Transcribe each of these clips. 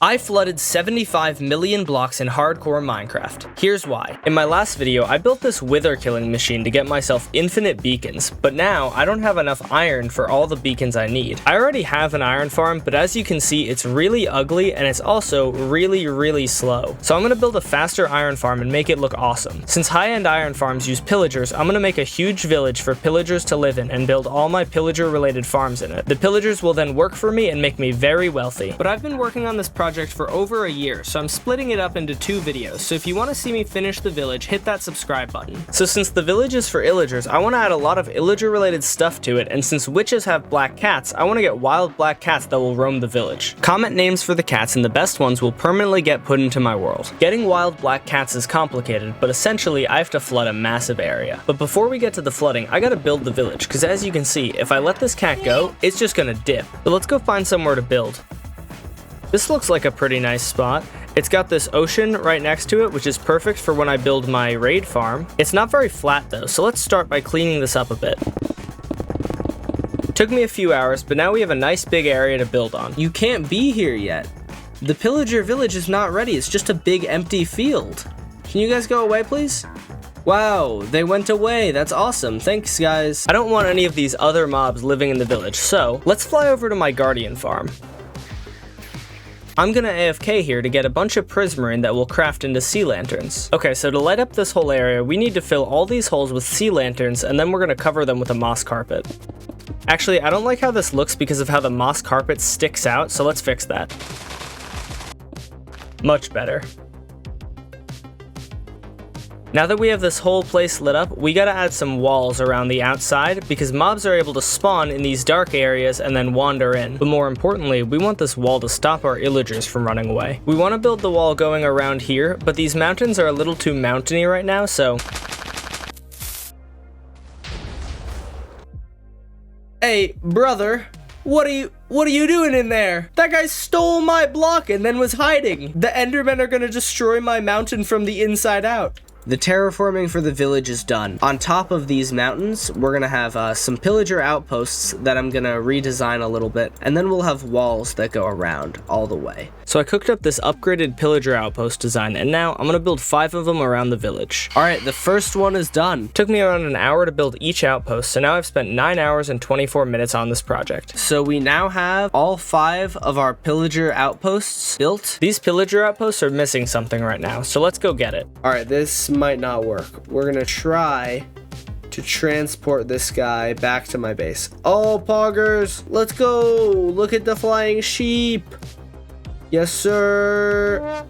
I flooded 75 million blocks in hardcore Minecraft. Here's why. In my last video, I built this wither killing machine to get myself infinite beacons, but now I don't have enough iron for all the beacons I need. I already have an iron farm, but as you can see, it's really ugly and it's also really slow. So I'm gonna build a faster iron farm and make it look awesome. Since high-end iron farms use pillagers, I'm gonna make a huge village for pillagers to live in and build all my pillager related farms in it. The pillagers will then work for me and make me very wealthy. But I've been working on this project for over a year, so I'm splitting it up into 2 videos, so if you want to see me finish the village, hit that subscribe button. So since the village is for illagers, I want to add a lot of illager related stuff to it, and since witches have black cats, I want to get wild black cats that will roam the village. Comment names for the cats and the best ones will permanently get put into my world. Getting wild black cats is complicated, but essentially I have to flood a massive area. But before we get to the flooding, I gotta build the village, because as you can see, if I let this cat go, it's just gonna dip. But let's go find somewhere to build. This looks like a pretty nice spot. It's got this ocean right next to it, which is perfect for when I build my raid farm. It's not very flat though, so let's start by cleaning this up a bit. Took me a few hours, but now we have a nice big area to build on. You can't be here yet. The pillager village is not ready, it's just a big empty field. Can you guys go away, please? Wow, they went away. That's awesome. Thanks, guys. I don't want any of these other mobs living in the village, so let's fly over to my guardian farm. I'm gonna AFK here to get a bunch of prismarine that will craft into sea lanterns. Okay, so to light up this whole area, we need to fill all these holes with sea lanterns, and then we're gonna cover them with a moss carpet. Actually, I don't like how this looks because of how the moss carpet sticks out, so let's fix that. Much better. Now that we have this whole place lit up, we gotta add some walls around the outside because mobs are able to spawn in these dark areas and then wander in. But more importantly, we want this wall to stop our illagers from running away. We want to build the wall going around here, but these mountains are a little too mountainy right now, so... Hey, brother. What are you doing in there? That guy stole my block and then was hiding. The Endermen are gonna destroy my mountain from the inside out. The terraforming for the village is done. On top of these mountains, we're gonna have some pillager outposts that I'm gonna redesign a little bit, and then we'll have walls that go around all the way. So I cooked up this upgraded pillager outpost design, and now I'm gonna build 5 of them around the village. All right, the first one is done. Took me around an hour to build each outpost, so now I've spent 9 hours and 24 minutes on this project. So we now have all 5 of our pillager outposts built. These pillager outposts are missing something right now, so let's go get it. All right, this might not work. We're gonna try to transport this guy back to my base. Oh, poggers, let's go. Look at the flying sheep. Yes, sir.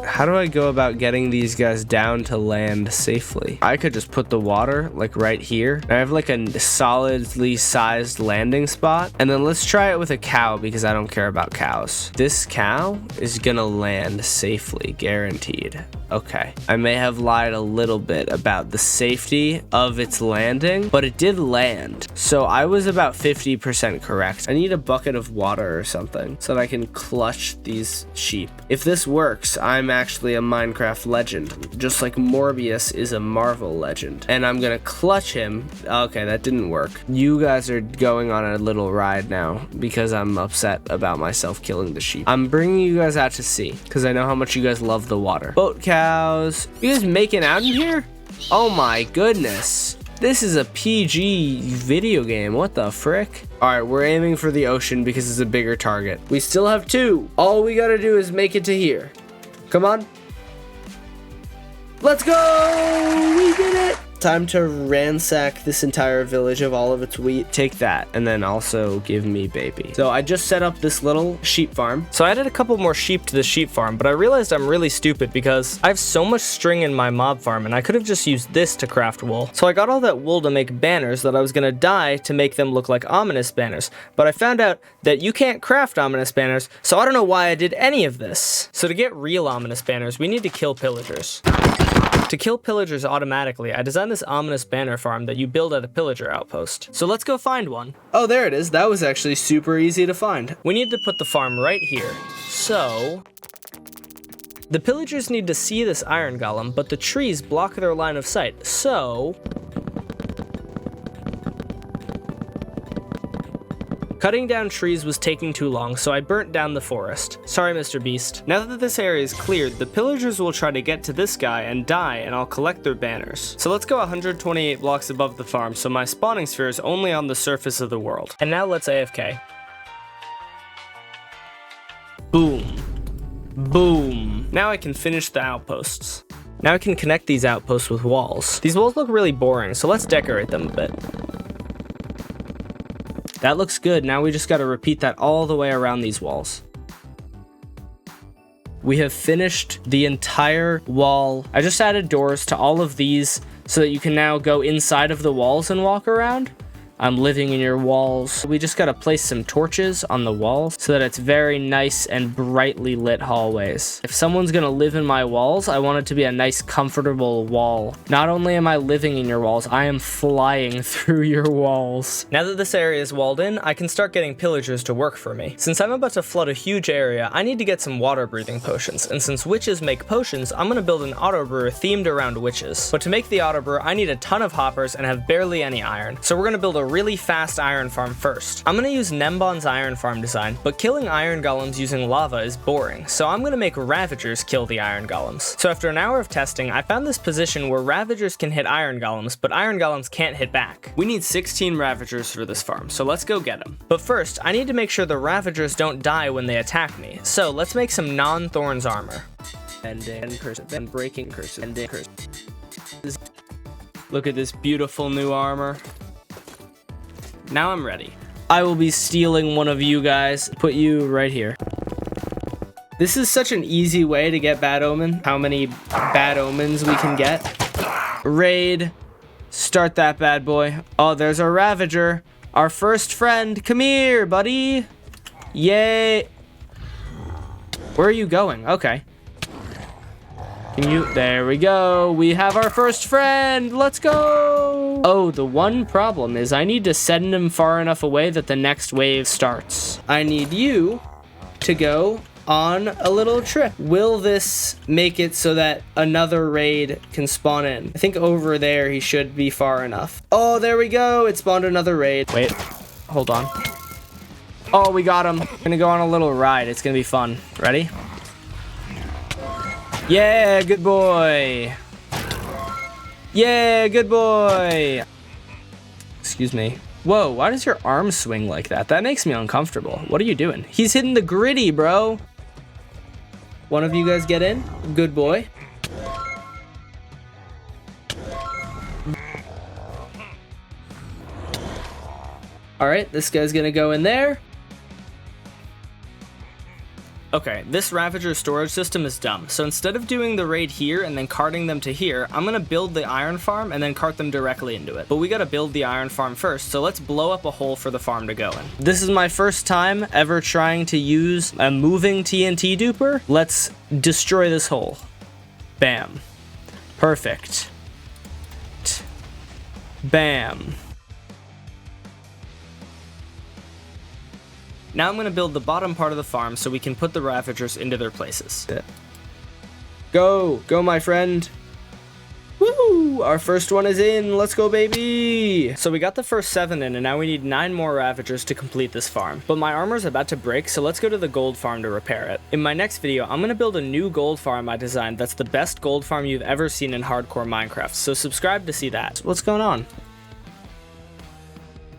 How do I go about getting these guys down to land safely? I could just put the water like right here. I have like a solidly sized landing spot. And then let's try it with a cow because I don't care about cows. This cow is gonna land safely, guaranteed. Okay, I may have lied a little bit about the safety of its landing, but it did land. So I was about 50% correct. I need a bucket of water or something so that I can clutch these sheep. If this works, I'm actually a Minecraft legend, just like Morbius is a Marvel legend. And I'm gonna clutch him. Okay, that didn't work. You guys are going on a little ride now because I'm upset about myself killing the sheep. I'm bringing you guys out to sea because I know how much you guys love the water. Boat cows. You guys making out in here? Oh my goodness. This is a PG video game. What the frick? All right, we're aiming for the ocean because it's a bigger target. We still have 2. All we gotta do is make it to here. Come on. Let's go! We did it! Time to ransack this entire village of all of its wheat. Take that, and then also give me baby. So I just set up this little sheep farm. So I added a couple more sheep to the sheep farm, but I realized I'm really stupid because I have so much string in my mob farm, and I could have just used this to craft wool. So I got all that wool to make banners that I was gonna dye to make them look like ominous banners. But I found out that you can't craft ominous banners, so I don't know why I did any of this. So to get real ominous banners, we need to kill pillagers. To kill pillagers automatically, I designed this ominous banner farm that you build at a pillager outpost. So let's go find one. Oh, there it is. That was actually super easy to find. We need to put the farm right here. So the pillagers need to see this iron golem, but the trees block their line of sight. So Cutting down trees was taking too long, so I burnt down the forest. Sorry, Mr. Beast. Now that this area is cleared, the pillagers will try to get to this guy and die, and I'll collect their banners. So let's go 128 blocks above the farm, so my spawning sphere is only on the surface of the world. And now let's AFK. Boom. Boom. Now I can finish the outposts. Now I can connect these outposts with walls. These walls look really boring, so let's decorate them a bit. That looks good. Now we just gotta repeat that all the way around these walls. We have finished the entire wall. I just added doors to all of these so that you can now go inside of the walls and walk around. I'm living in your walls. We just gotta place some torches on the walls so that it's very nice and brightly lit hallways. If someone's gonna live in my walls, I want it to be a nice, comfortable wall. Not only am I living in your walls, I am flying through your walls. Now that this area is walled in, I can start getting pillagers to work for me. Since I'm about to flood a huge area, I need to get some water breathing potions. And since witches make potions, I'm gonna build an autobrewer themed around witches. But to make the autobrewer, I need a ton of hoppers and have barely any iron. So we're gonna build a really fast iron farm first. I'm gonna use Nembon's iron farm design, but killing iron golems using lava is boring, so I'm gonna make ravagers kill the iron golems. So after an hour of testing, I found this position where ravagers can hit iron golems, but iron golems can't hit back. We need 16 ravagers for this farm, so let's go get them. But first, I need to make sure the ravagers don't die when they attack me, so let's make some non-thorns armor. And breaking curse. Look at this beautiful new armor. Now I'm ready. I will be stealing one of you guys. Put you right here. This is such an easy way to get bad omen. How many bad omens we can get. Raid. Start that bad boy. Oh, there's our ravager. Our first friend. Come here, buddy. Yay. Where are you going? Okay. Can you? There we go. We have our first friend. Let's go. Oh, the one problem is I need to send him far enough away that the next wave starts. I need you to go on a little trip. Will this make it so that another raid can spawn in? I think over there he should be far enough. Oh, there we go. It spawned another raid. Wait, hold on. Oh, we got him. We're gonna go on a little ride. It's gonna be fun. Ready? Yeah, good boy. Yeah, good boy. Excuse me. Whoa, why does your arm swing like that? That makes me uncomfortable. What are you doing? He's hitting the gritty, bro. One of you guys get in? Good boy. All right, this guy's gonna go in there. Okay, this Ravager storage system is dumb, so instead of doing the raid here and then carting them to here, I'm gonna build the iron farm and then cart them directly into it. But we gotta build the iron farm first, so let's blow up a hole for the farm to go in. This is my first time ever trying to use a moving TNT duper. Let's destroy this hole. Bam. Perfect. Bam. Now I'm going to build the bottom part of the farm so we can put the Ravagers into their places. Go! Go, my friend! Woo! Our first one is in! Let's go, baby! So we got the first 7 in, and now we need 9 more Ravagers to complete this farm. But my armor's about to break, so let's go to the gold farm to repair it. In my next video, I'm going to build a new gold farm I designed that's the best gold farm you've ever seen in hardcore Minecraft, so subscribe to see that. What's going on?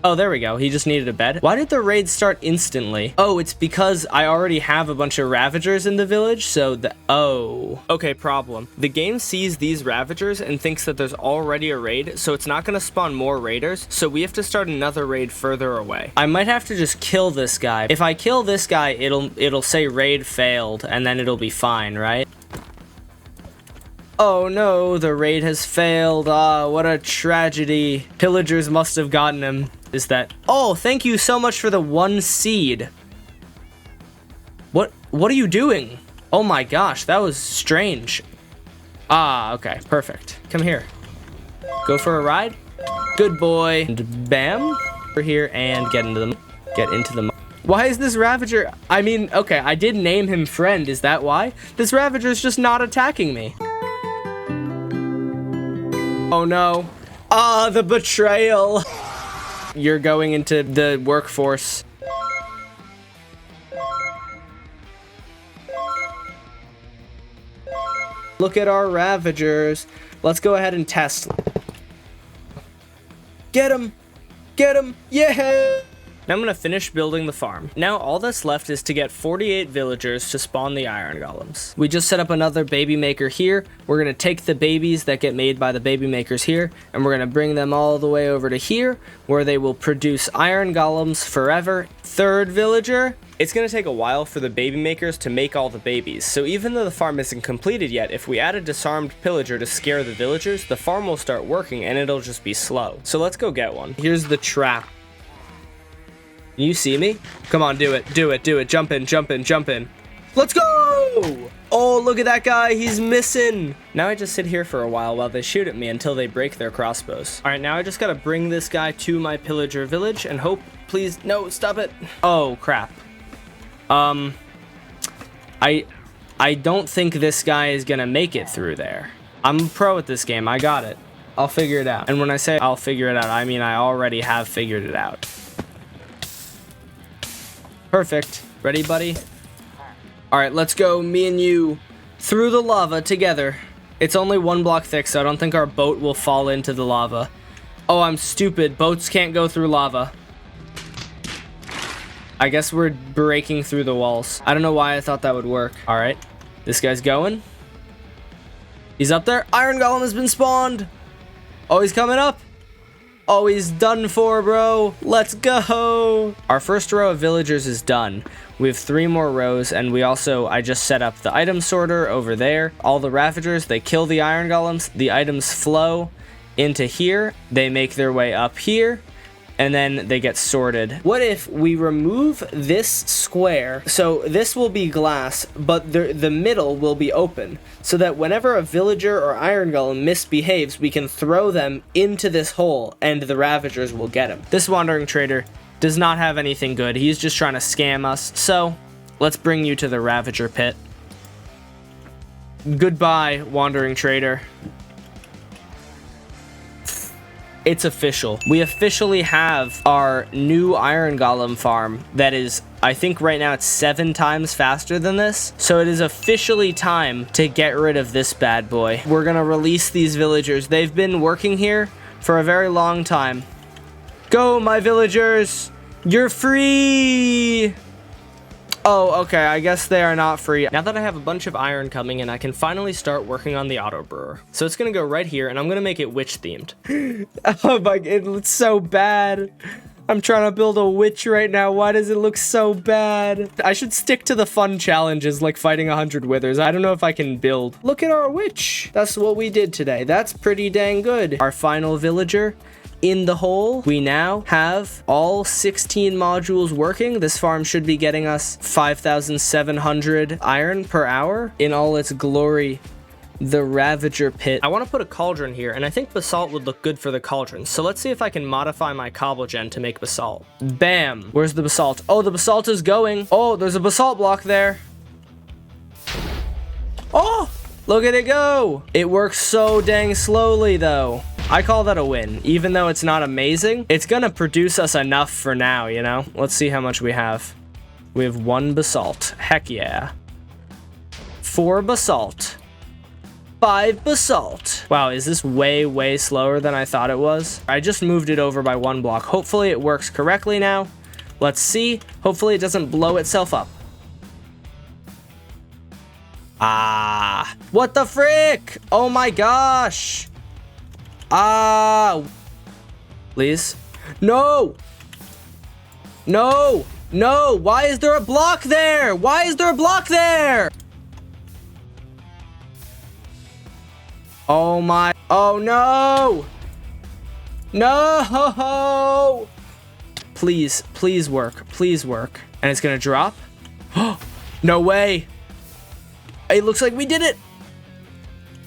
Oh, there we go. He just needed a bed. Why did the raid start instantly? Oh, it's because I already have a bunch of Ravagers in the village, so oh. Okay, problem. The game sees these Ravagers and thinks that there's already a raid, so it's not gonna spawn more raiders, so we have to start another raid further away. I might have to just kill this guy. If I kill this guy, it'll say raid failed, and then it'll be fine, right? Oh no, the raid has failed. Ah, what a tragedy. Pillagers must have gotten him. Is that... Oh, thank you so much for the 1 seed. What are you doing? Oh my gosh, that was strange. Ah, okay, perfect. Come here. Go for a ride. Good boy. And bam. Over here and get into the... Why is this Ravager... I mean, okay, I did name him friend. Is that why? This Ravager's just not attacking me. Oh no. Ah, the betrayal. You're going into the workforce. Look at our ravagers. Let's go ahead and test. Get him! Get him! Yeah! Now I'm going to finish building the farm. Now all that's left is to get 48 villagers to spawn the iron golems. We just set up another baby maker here. We're going to take the babies that get made by the baby makers here, and we're going to bring them all the way over to here, where they will produce iron golems forever. Third villager. It's going to take a while for the baby makers to make all the babies, so even though the farm isn't completed yet, if we add a disarmed pillager to scare the villagers, the farm will start working and it'll just be slow. So let's go get one. Here's the trap. You see me? Come on, do it, do it, do it. Jump in, jump in, jump in. Let's go! Oh, look at that guy, he's missing. Now I just sit here for a while they shoot at me until they break their crossbows. All right, now I just gotta bring this guy to my pillager village and hope, please, no, stop it. Oh, crap. I don't think this guy is gonna make it through there. I'm a pro at this game, I got it. I'll figure it out. And when I say I'll figure it out, I mean I already have figured it out. Perfect. Ready, buddy? All right, let's go, me and you, through the lava together. It's only 1 block thick, so I don't think our boat will fall into the lava. Oh, I'm stupid. Boats can't go through lava. I guess we're breaking through the walls. I don't know why I thought that would work. All right, this guy's going. He's up there. Iron golem has been spawned. Oh, he's coming up. Oh, he's done for, bro. Let's go. Our first row of villagers is done. We have 3 more rows, and I just set up the item sorter over there. All the ravagers, they kill the iron golems. The items flow into here. They make their way up here, and then they get sorted. What if we remove this square? So this will be glass, but the middle will be open, so that whenever a villager or iron golem misbehaves, we can throw them into this hole and the ravagers will get him. This wandering trader does not have anything good. He's just trying to scam us. So let's bring you to the ravager pit. Goodbye, wandering trader. It's official. We officially have our new iron golem farm that is, I think right now it's 7 times faster than this. So it is officially time to get rid of this bad boy. We're gonna release these villagers. They've been working here for a very long time. Go, my villagers! You're free! Oh, okay, I guess they are not free. Now that I have a bunch of iron coming in, I can finally start working on the autobrewer. So it's gonna go right here, and I'm gonna make it witch themed. Oh my god, it looks so bad. I'm trying to build a witch right now. Why does it look so bad? I should stick to the fun challenges like fighting 100 withers. I don't know if I can build. Look at our witch. That's what we did today. That's pretty dang good. Our final villager in the hole. We now have all 16 modules working. This farm should be getting us 5,700 iron per hour in all its glory. The Ravager pit. I want to put a cauldron here, and I think basalt would look good for the cauldron. So let's see if I can modify my cobblegen to make basalt. Bam. Where's the basalt? Oh, the basalt is going. Oh, there's a basalt block there. Oh, look at it go. It works so dang slowly, though. I call that a win. Even though it's not amazing, it's gonna produce us enough for now, you know? Let's see how much we have. We have 1 basalt. Heck yeah. 4 basalt. 5 basalt. Wow, is this way, way slower than I thought it was? I just moved it over by 1 block. Hopefully it works correctly now. Let's see. Hopefully it doesn't blow itself up. Ah, what the frick? Oh my gosh. Ah, please. No. No. No. Why is there a block there? Why is there a block there? Oh my. Oh no. No. Please, please work. Please work. And it's gonna drop. No way. It looks like we did it.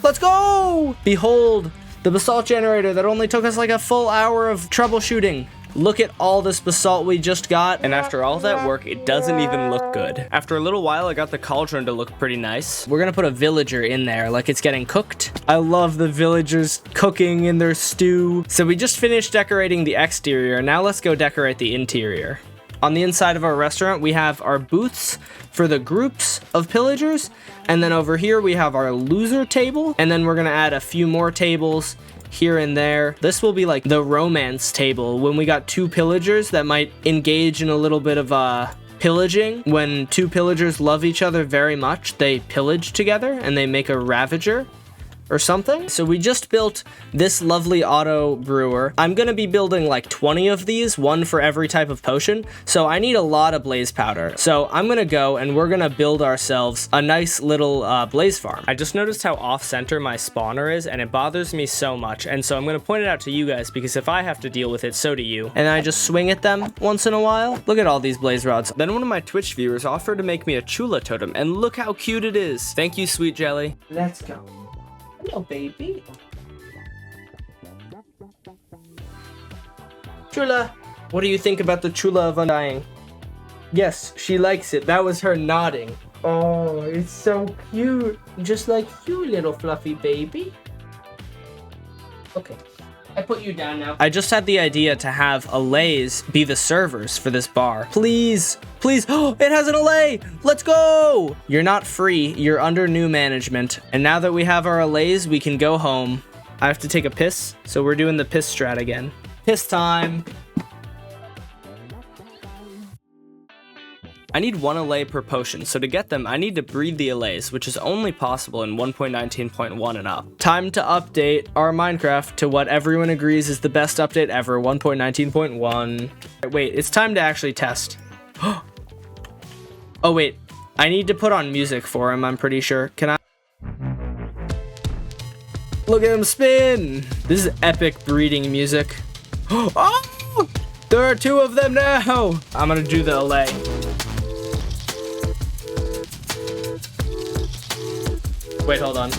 Let's go. Behold, the basalt generator that only took us like a full hour of troubleshooting. Look at all this basalt we just got. And after all that work, it doesn't even look good. After a little while, I got the cauldron to look pretty nice. We're gonna put a villager in there like it's getting cooked. I love the villagers cooking in their stew. So we just finished decorating the exterior. Now let's go decorate the interior. On the inside of our restaurant, we have our booths for the groups of pillagers. And then over here, we have our loser table. And then we're going to add a few more tables here and there. This will be like the romance table when we got two pillagers that might engage in a little bit of pillaging. When two pillagers love each other very much, they pillage together and they make a ravager or something. So we just built this lovely auto brewer. I'm gonna be building like 20 of these, one for every type of potion. So I need a lot of blaze powder. So I'm gonna go and we're gonna build ourselves a nice little blaze farm. I just noticed how off center my spawner is and it bothers me so much. And so I'm gonna point it out to you guys because if I have to deal with it, so do you. And I just swing at them once in a while. Look at all these blaze rods. Then one of my Twitch viewers offered to make me a chula totem and look how cute it is. Thank you, sweet jelly. Let's go. Hello, baby. Chula, what do you think about the chula of undying? Yes, she likes it. That was her nodding. Oh, it's so cute. Just like you, little fluffy baby. Okay, I put you down now. I just had the idea to have allays be the servers for this bar. Please, please. Oh, it has an allay. Let's go. You're not free. You're under new management. And now that we have our allays, we can go home. I have to take a piss, so we're doing the piss strat again. Piss time. I need one allay per potion, so to get them, I need to breed the allays, which is only possible in 1.19.1 and up. Time to update our Minecraft to what everyone agrees is the best update ever, 1.19.1. Wait, it's time to actually test. Oh wait, I need to put on music for him, I'm pretty sure. Can I? Look at him spin! This is epic breeding music. Oh! There are two of them now! I'm gonna do the allay. Wait, hold on.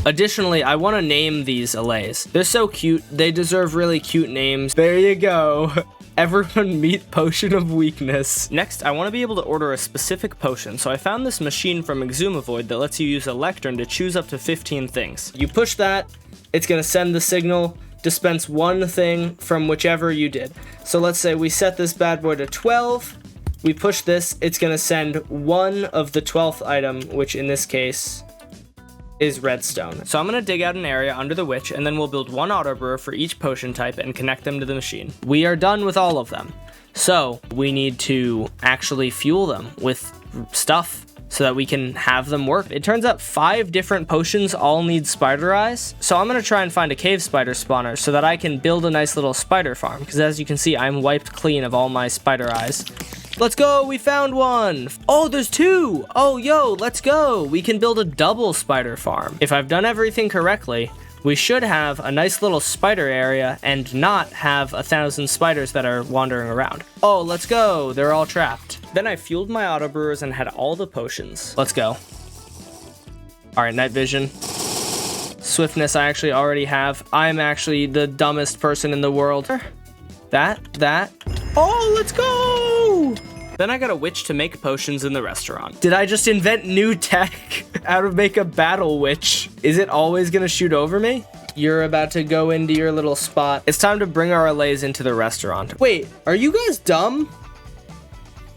Additionally, I want to name these allays. They're so cute. They deserve really cute names. There you go. Everyone meet Potion of Weakness. Next, I want to be able to order a specific potion, so I found this machine from Exumavoid that lets you use a lectern to choose up to 15 things. You push that, it's going to send the signal, dispense one thing from whichever you did. So let's say we set this bad boy to 12. We push this, it's gonna send one of the 12th item, which in this case is redstone. So I'm gonna dig out an area under the witch, and then we'll build one auto brewer for each potion type and connect them to the machine. We are done with all of them. So we need to actually fuel them with stuff so that we can have them work. It turns out 5 different potions all need spider eyes. So I'm gonna try and find a cave spider spawner so that I can build a nice little spider farm. Because as you can see, I'm wiped clean of all my spider eyes. Let's go, we found one. Oh, there's 2. Oh, yo, let's go. We can build a double spider farm. If I've done everything correctly, we should have a nice little spider area and not have 1,000 spiders that are wandering around. Oh, let's go. They're all trapped. Then I fueled my auto brewers and had all the potions. Let's go. All right, night vision. Swiftness I actually already have. I'm actually the dumbest person in the world. That. Oh, let's go! Then I got a witch to make potions in the restaurant. Did I just invent new tech? How to make a battle witch? Is it always gonna shoot over me? You're about to go into your little spot. It's time to bring our allays into the restaurant. Wait, are you guys dumb?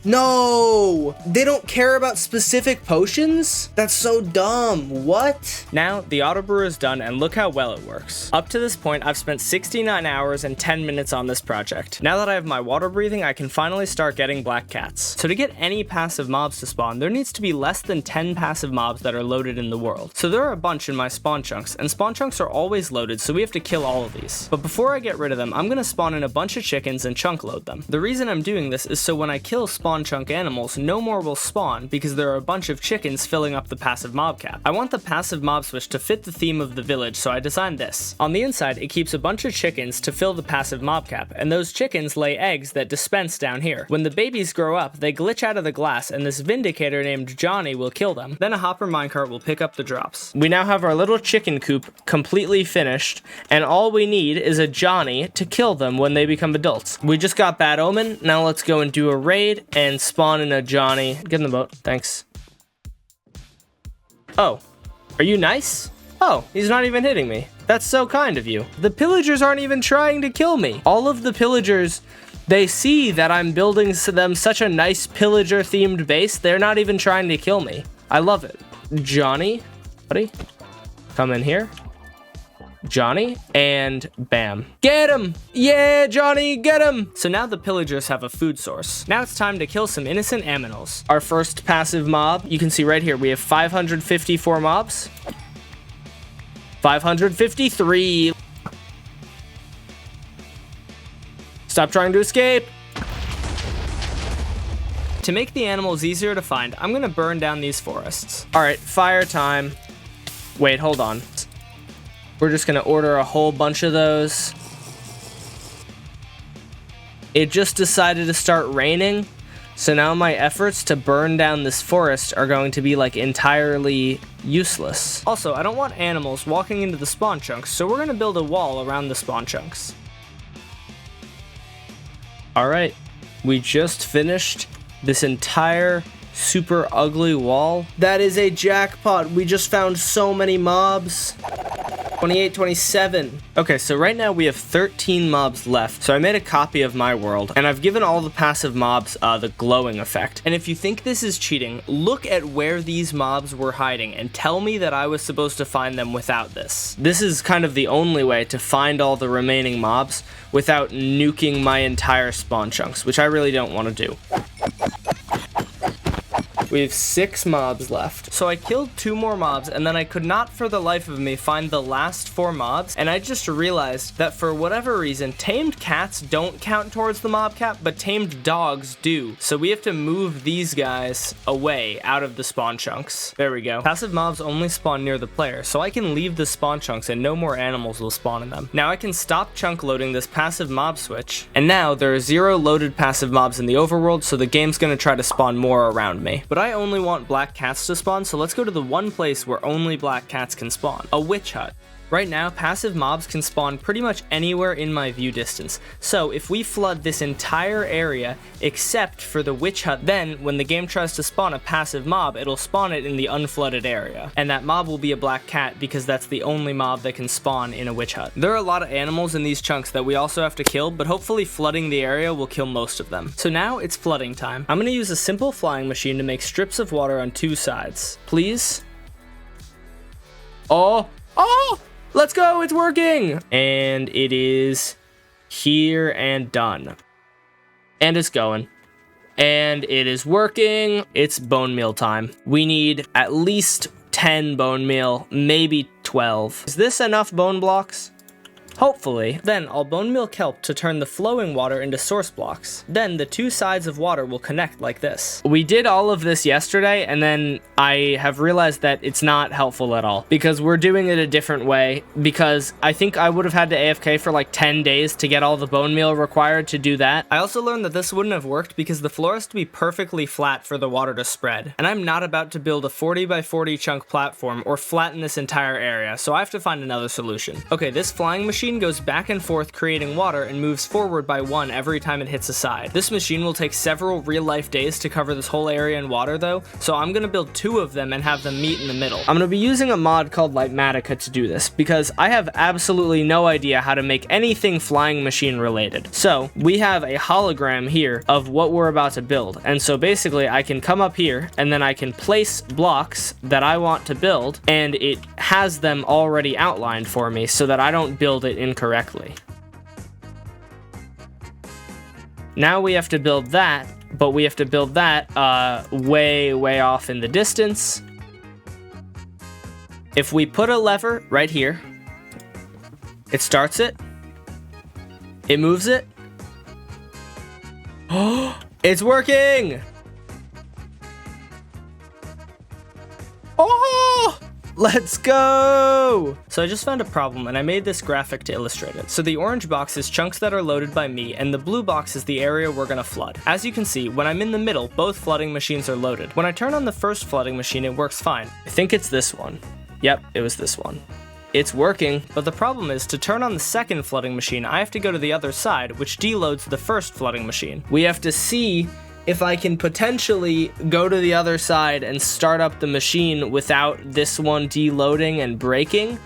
No, they don't care about specific potions? That's so dumb. What? Now, the auto brewer is done, and look how well it works. Up to this point, I've spent 69 hours and 10 minutes on this project. Now that I have my water breathing, I can finally start getting black cats. So to get any passive mobs to spawn, there needs to be less than 10 passive mobs that are loaded in the world. So there are a bunch in my spawn chunks, and spawn chunks are always loaded, so we have to kill all of these. But before I get rid of them, I'm gonna spawn in a bunch of chickens and chunk load them. The reason I'm doing this is so when I kill spawn chunk animals, no more will spawn because there are a bunch of chickens filling up the passive mob cap. I want the passive mob switch to fit the theme of the village, so I designed this. On the inside, it keeps a bunch of chickens to fill the passive mob cap, and those chickens lay eggs that dispense down here. When the babies grow up, they glitch out of the glass, and this vindicator named Johnny will kill them. Then a hopper minecart will pick up the drops. We now have our little chicken coop completely finished, and all we need is a Johnny to kill them when they become adults. We just got Bad Omen, now let's go and do a raid and spawn in a Johnny. Get in the boat. Thanks. Oh. Are you nice? Oh, he's not even hitting me. That's so kind of you. The pillagers aren't even trying to kill me. All of the pillagers, they see that I'm building them such a nice pillager-themed base, they're not even trying to kill me. I love it. Johnny, buddy, come in here. Johnny, and bam. Get him! Yeah, Johnny, get him! So now the pillagers have a food source. Now it's time to kill some innocent aminals. Our first passive mob, you can see right here, we have 554 mobs. 553. Stop trying to escape. To make the animals easier to find, I'm gonna burn down these forests. All right, fire time. Wait, hold on. We're just gonna order a whole bunch of those. It just decided to start raining, so now my efforts to burn down this forest are going to be like entirely useless. Also, I don't want animals walking into the spawn chunks, so we're gonna build a wall around the spawn chunks. All right, we just finished this entire super ugly wall. That is a jackpot. We just found so many mobs. 28, 27. Okay, so right now we have 13 mobs left. So I made a copy of my world, and I've given all the passive mobs the glowing effect. And if you think this is cheating, look at where these mobs were hiding and tell me that I was supposed to find them without this. This is kind of the only way to find all the remaining mobs without nuking my entire spawn chunks, which I really don't want to do. We have 6 mobs left. So I killed 2 more mobs, and then I could not for the life of me find the last 4 mobs, and I just realized that for whatever reason, tamed cats don't count towards the mob cap, but tamed dogs do. So we have to move these guys away out of the spawn chunks. There we go. Passive mobs only spawn near the player, so I can leave the spawn chunks and no more animals will spawn in them. Now I can stop chunk loading this passive mob switch, and now there are 0 loaded passive mobs in the overworld, so the game's gonna try to spawn more around me. But I only want black cats to spawn, so let's go to the one place where only black cats can spawn, a witch hut. Right now, passive mobs can spawn pretty much anywhere in my view distance. So if we flood this entire area except for the witch hut, then when the game tries to spawn a passive mob, it'll spawn it in the unflooded area. And that mob will be a black cat because that's the only mob that can spawn in a witch hut. There are a lot of animals in these chunks that we also have to kill, but hopefully flooding the area will kill most of them. So now it's flooding time. I'm gonna use a simple flying machine to make strips of water on 2 sides. Please? Oh! Let's go, it's working! And it is here and done. And it's going. And it is working. It's bone meal time. We need at least 10 bone meal, maybe 12. Is this enough bone blocks? Hopefully. Then I'll bone meal kelp to turn the flowing water into source blocks. Then the 2 sides of water will connect like this. We did all of this yesterday, and then I have realized that it's not helpful at all because we're doing it a different way, because I think I would have had to AFK for like 10 days to get all the bone meal required to do that. I also learned that this wouldn't have worked because the floor has to be perfectly flat for the water to spread. And I'm not about to build a 40 by 40 chunk platform or flatten this entire area, so I have to find another solution. Okay, this flying machine goes back and forth creating water and moves forward by 1 every time it hits a side. This machine will take several real-life days to cover this whole area in water though, so I'm gonna build 2 of them and have them meet in the middle. I'm gonna be using a mod called Lightmatica to do this because I have absolutely no idea how to make anything flying machine related. So we have a hologram here of what we're about to build, and so basically I can come up here and then I can place blocks that I want to build, and it has them already outlined for me so that I don't build it incorrectly. Now we have to build that, but we have to build that way off in the distance. If we put a lever right here, it starts it, it moves it. Oh, it's working! Oh! Let's go! So I just found a problem and I made this graphic to illustrate it. So the orange box is chunks that are loaded by me, and the blue box is the area we're gonna flood. As you can see, when I'm in the middle, both flooding machines are loaded. When I turn on the first flooding machine, it works fine. I think it's this one. Yep, it was this one. It's working, but the problem is to turn on the second flooding machine, I have to go to the other side, which deloads the first flooding machine. We have to see if I can potentially go to the other side and start up the machine without this one deloading and breaking.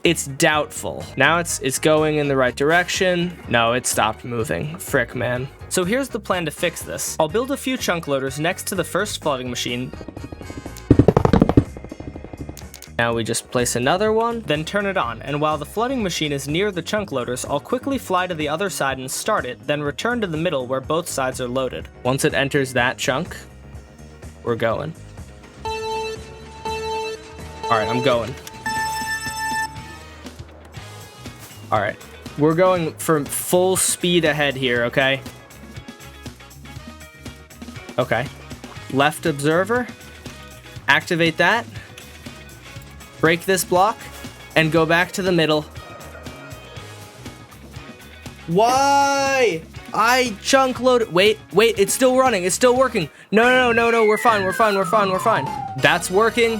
It's doubtful. Now it's going in the right direction. No, it stopped moving. Frick, man. So here's the plan to fix this. I'll build a few chunk loaders next to the first flooding machine. Now we just place another one, then turn it on, and while the flooding machine is near the chunk loaders, I'll quickly fly to the other side and start it, then return to the middle where both sides are loaded. Once it enters that chunk, we're going. Alright, I'm going. Alright, we're going for full speed ahead here, okay? Okay. Left observer. Activate that. Break this block. And go back to the middle. Why? I chunk loaded. Wait, it's still running. It's still working. No, we're fine. That's working.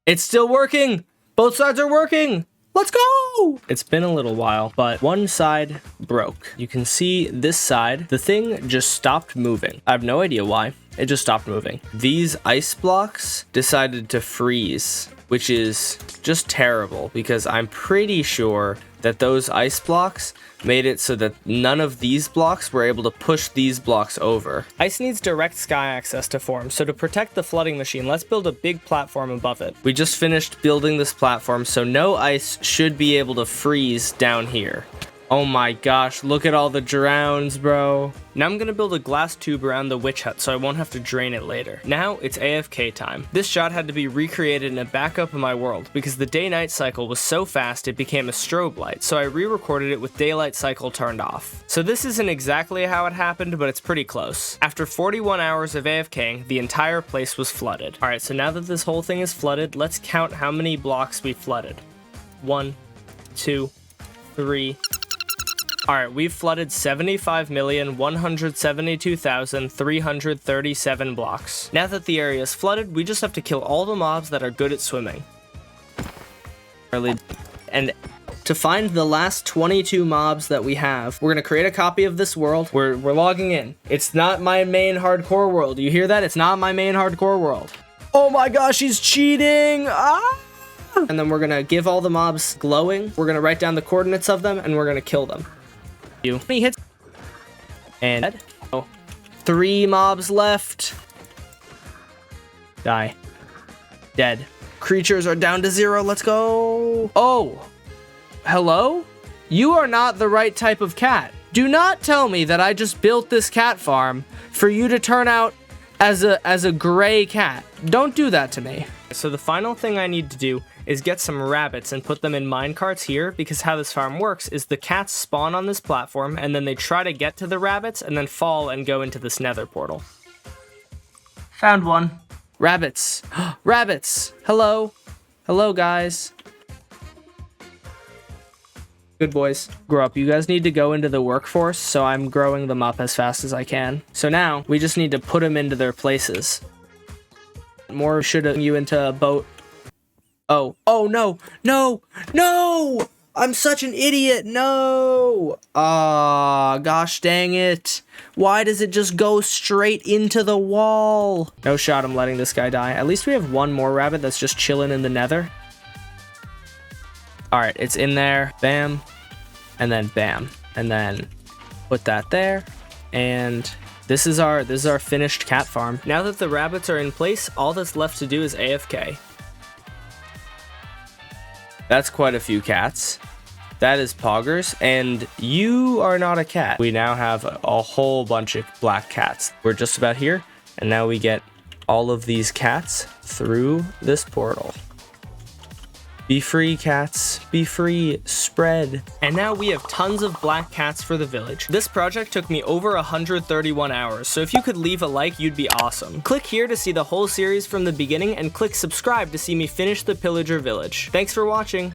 It's still working. Both sides are working. Let's go! It's been a little while, but one side broke. You can see this side, the thing just stopped moving. I have no idea why. It just stopped moving. These ice blocks decided to freeze, which is just terrible because I'm pretty sure that those ice blocks made it so that none of these blocks were able to push these blocks over. Ice needs direct sky access to form, so to protect the flooding machine, let's build a big platform above it. We just finished building this platform, so no ice should be able to freeze down here. Oh my gosh, look at all the drowns, bro. Now I'm gonna build a glass tube around the witch hut so I won't have to drain it later. Now it's AFK time. This shot had to be recreated in a backup of my world because the day-night cycle was so fast it became a strobe light, so I re-recorded it with daylight cycle turned off. So this isn't exactly how it happened, but it's pretty close. After 41 hours of AFKing, the entire place was flooded. Alright, so now that this whole thing is flooded, let's count how many blocks we flooded. 1, 2, 3... Alright, we've flooded 75,172,337 blocks. Now that the area is flooded, we just have to kill all the mobs that are good at swimming. And to find the last 22 mobs that we have, we're gonna create a copy of this world. We're logging in. It's not my main hardcore world. You hear that? It's not my main hardcore world. Oh my gosh, he's cheating! Ah! And then we're gonna give all the mobs glowing. We're gonna write down the coordinates of them, and we're gonna kill them. He hits and 3 mobs left. Die. Dead. Creatures are down to 0. Let's go. Oh, hello? You are not the right type of cat. Do not tell me that I just built this cat farm for you to turn out as a gray cat. Don't do that to me. So the final thing I need to do is get some rabbits and put them in minecarts here, because how this farm works is the cats spawn on this platform and then they try to get to the rabbits and then fall and go into this nether portal. Found one. Rabbits. Rabbits. Hello. Hello, guys. Good boys. Grow up. You guys need to go into the workforce, so I'm growing them up as fast as I can. So now we just need to put them into their places. More should you into a boat. Oh no, I'm such an idiot. No. Gosh dang it. Why does it just go straight into the wall? No shot, I'm letting this guy die. At least we have one more rabbit that's just chilling in the nether. All right, it's in there. Bam. And then bam. And then put that there. And this is our finished cat farm. Now that the rabbits are in place, all that's left to do is AFK. That's quite a few cats. That is Poggers, and you are not a cat. We now have a whole bunch of black cats. We're just about here, and now we get all of these cats through this portal. Be free, cats. Be free. Spread. And now we have tons of black cats for the village. This project took me over 131 hours, so if you could leave a like, you'd be awesome. Click here to see the whole series from the beginning, and click subscribe to see me finish the pillager village. Thanks for watching.